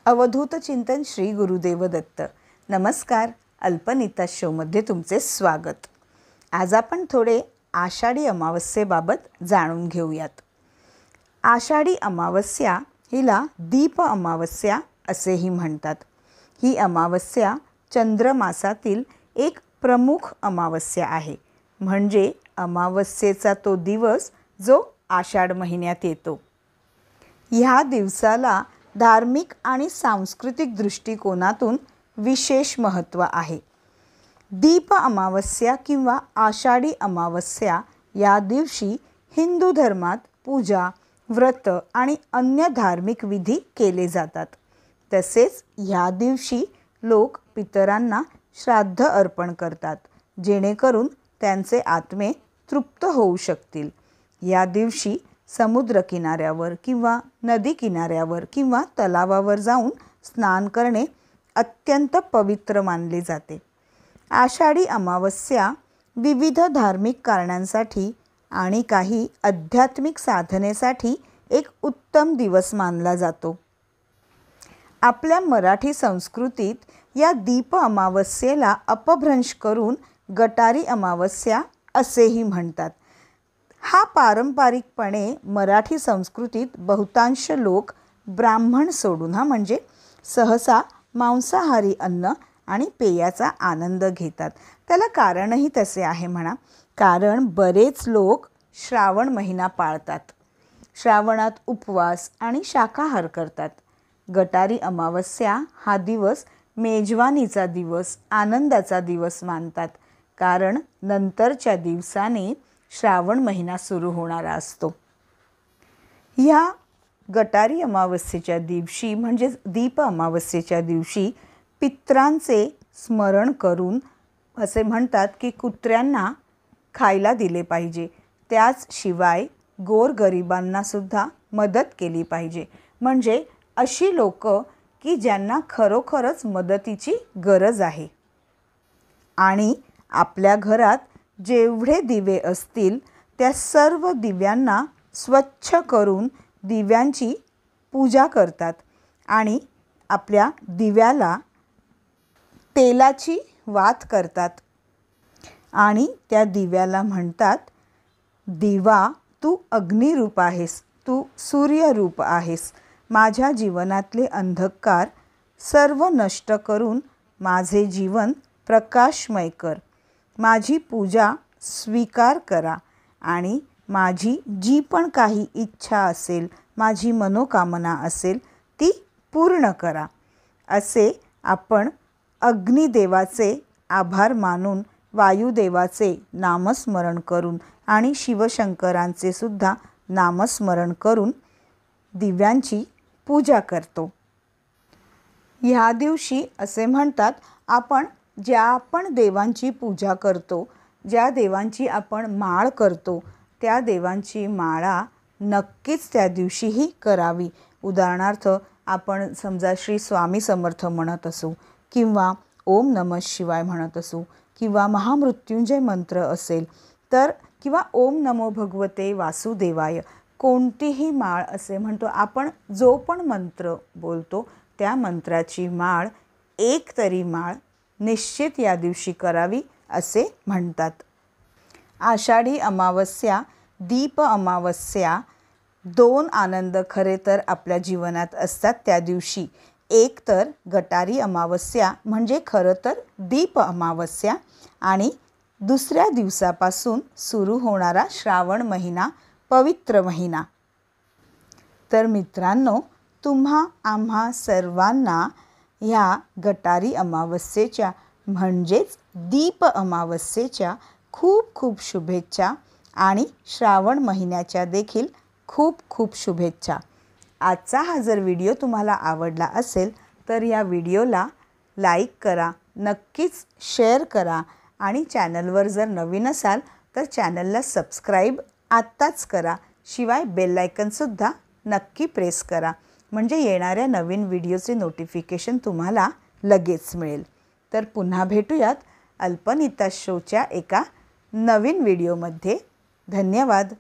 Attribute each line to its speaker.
Speaker 1: अवधूत चिंतन श्री गुरुदेव दत्त. नमस्कार. अल्पनीता शोमध्ये तुमचे स्वागत. आज आपण थोडे आषाढी अमावस्येबाबत जाणून घेऊयात. आषाढी अमावस्या हिला दीप अमावस्या असेही म्हणतात. ही अमावस्या चंद्रमासातील एक प्रमुख अमावस्या आहे. म्हणजे अमावस्येचा तो दिवस जो आषाढ महिन्यात येतो. ह्या दिवसाला धार्मिक आणि सांस्कृतिक दृष्टिकोनातून विशेष महत्त्व आहे. दीप अमावस्या किंवा आषाढी अमावस्या या दिवशी हिंदू धर्मात पूजा, व्रत आणि अन्य धार्मिक विधी केले जातात. तसेच ह्या दिवशी लोक पितरांना श्राद्ध अर्पण करतात, जेणेकरून त्यांचे आत्मे तृप्त होऊ शकतील. या दिवशी समुद्र किनाऱ्यावर किंवा नदी किनाऱ्यावर किंवा तलावावर जाऊन स्नान करणे अत्यंत पवित्र मानले जाते. आषाढी अमावस्या विविध धार्मिक कारणांसाठी आणि काही आध्यात्मिक साधनेसाठी एक उत्तम दिवस मानला जातो. आपल्या मराठी संस्कृतीत या दीप अमावस्येला अपभ्रंश करून गटारी अमावस्या असेही म्हणतात. हा पारंपरिकपणे मराठी संस्कृतीत बहुतांश लोक ब्राह्मण सोडून म्हणजे सहसा मांसाहारी अन्न आणि पेयाचा आनंद घेतात. त्याला कारणही तसे आहे म्हणा. कारण बरेच लोक श्रावण महिना पाळतात. श्रावणात उपवास आणि शाकाहार करतात. गटारी अमावस्या हा दिवस मेजवानीचा दिवस, आनंदाचा दिवस मानतात. कारण नंतरच्या दिवसाने श्रावण महिना सुरू होणारा असतो. ह्या गटारी अमावस्येच्या दिवशी म्हणजे दीप अमावस्येच्या दिवशी पितरांचे स्मरण करून असे म्हणतात की कुत्र्यांना खायला दिले पाहिजे. त्याचशिवाय गोरगरिबांना सुद्धा मदत केली पाहिजे. म्हणजे अशी लोक की ज्यांना खरोखरच मदतीची गरज आहे. आणि आपल्या घरात जेवढे दिवे असतील त्या सर्व दिव्यांना स्वच्छ करून दिव्यांची पूजा करतात आणि आपल्या दिव्याला तेलाची वात करतात आणि त्या दिव्याला म्हणतात, दिवा तू अग्निरूप आहेस, तू सूर्यरूप आहेस. माझ्या जीवनातले अंधकार सर्व नष्ट करून माझे जीवन प्रकाशमय कर. माझी पूजा स्वीकार करा आणि माझी जी पण काही इच्छा असेल, माझी मनोकामना असेल ती पूर्ण करा. असे आपण अग्निदेवाचे आभार मानून, वायुदेवाचे नामस्मरण करून आणि शिवशंकरांचे सुद्धा नामस्मरण करून दिव्यांची पूजा करतो. ह्या दिवशी असे म्हणतात, आपण देवांची पूजा करतो, ज्या देवांची आपण माळ करतो त्या देवांची माळा नक्कीच त्या दिवशीही करावी. उदाहरणार्थ आपण समजा श्री स्वामी समर्थ म्हणत असू किंवा ओम नमः शिवाय म्हणत असू किंवा महामृत्युंजय मंत्र असेल तर किंवा ओम नमो भगवते वासुदेवाय कोणतीही माळ असे म्हणतो आपण, जो पण मंत्र बोलतो त्या मंत्राची माळ एक तरी माळ निश्चित या दिवशी करावी असे म्हणतात. आषाढी अमावस्या, दीप अमावस्या दोन आनंद खरे तर आपल्या जीवनात असतात त्या दिवशी. एक तर गटारी अमावस्या म्हणजे खरं तर दीप अमावस्या आणि दुसऱ्या दिवसापासून सुरू होणारा श्रावण महिना, पवित्र महिना. तर मित्रांनो, आम्हा सर्वांना ह्या गटारी अमावस्येच्या म्हणजेच दीप अमावस्येच्या खूप खूप शुभेच्छा आणि श्रावण महिन्याच्या देखील खूप खूप शुभेच्छा. आजचा हा जर व्हिडिओ तुम्हाला आवडला असेल तर या व्हिडिओला लाईक करा, नक्कीच शेअर करा आणि चॅनलवर जर नवीन असाल तर चॅनलला सबस्क्राईब आत्ताच करा. शिवाय बेल आयकॉनसुद्धा नक्की प्रेस करा, म्हणजे येणाऱ्या नवीन व्हिडिओचे नोटिफिकेशन तुम्हाला लगेच मिळेल. तर पुन्हा भेटूयात अल्पनीता शोच्या एका नवीन व्हिडिओमध्ये. धन्यवाद.